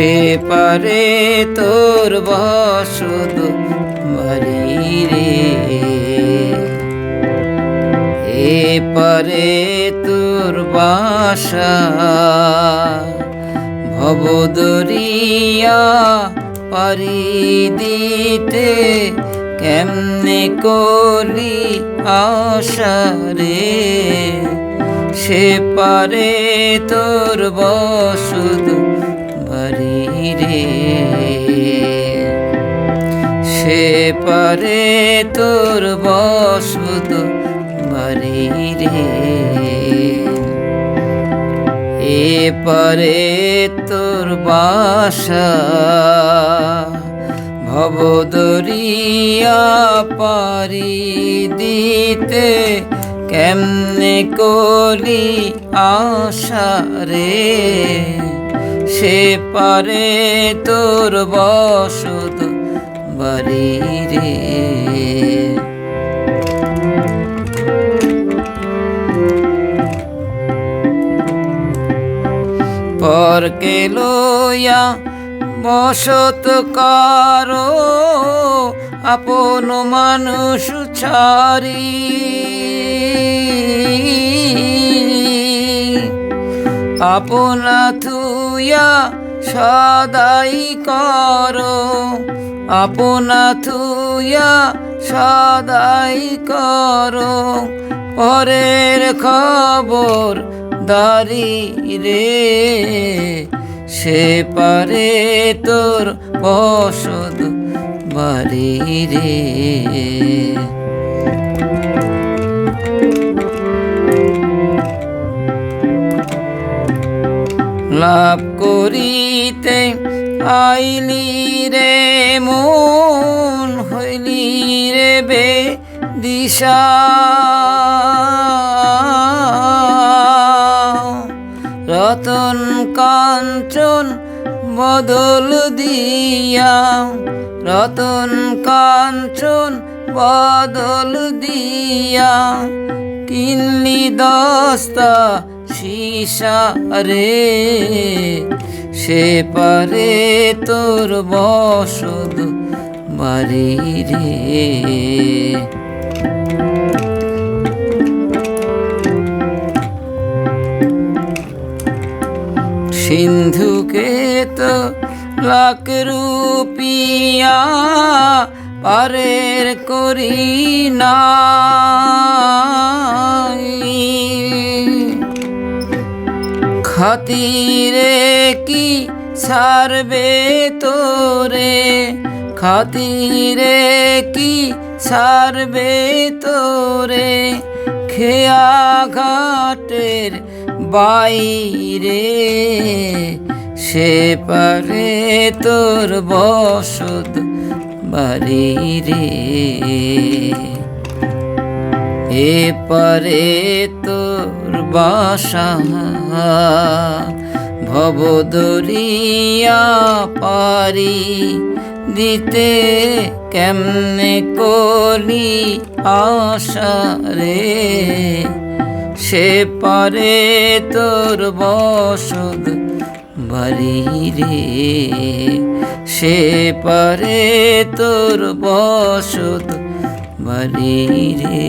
সে পারে তোর বসত বাড়ি রে, এ পারে তোর বাসা ভবদরিয়া পারি দিতে কেমনে করি আশা রে, সে পারে তোর বসত বাড়ি রে, সে পারে তোর বসত বাড়ি রে, এ পারে তোর বাসা ভবদরিয়া পারি দিতে কেমনে করি আশা রে, সে পারে তোর বসত বাড়ি রে। পরকে লইয়া বসত কারো আপন মানুষ ছাড়ি, আপনা থুয়া সদাই করো, আপনা থুয়া সদাই করো পরের খবর দারি রে, সে পারে তোর বসত বাড়ি রে। লাভ করিতে আইলি রে মন হইলি রে বে দিশা, রতন কাঞ্চন বদল দিয়া, রতন কাঞ্চন বদল দিয়া কিনলি দস্তা সীসা রে, সে পারে তোর বসত বাড়ি রে, সিন্ধুকে তো লাখ রুপিয়া পারের করি না, খাতিরে কি ছাড়বে তোরে, খাতিরে কি ছাড়বে তোরে খেয়া ঘাটের বাইরে, সে পারে তোর বসত বাড়ি রে, এ পারে তোর বাসা ভবদরিয়া পারি দিতে কেমনে করি আশা রে, সে পারে তোর বসত বাড়ি রে, সে পারে তোর বসত বাড়ি রে।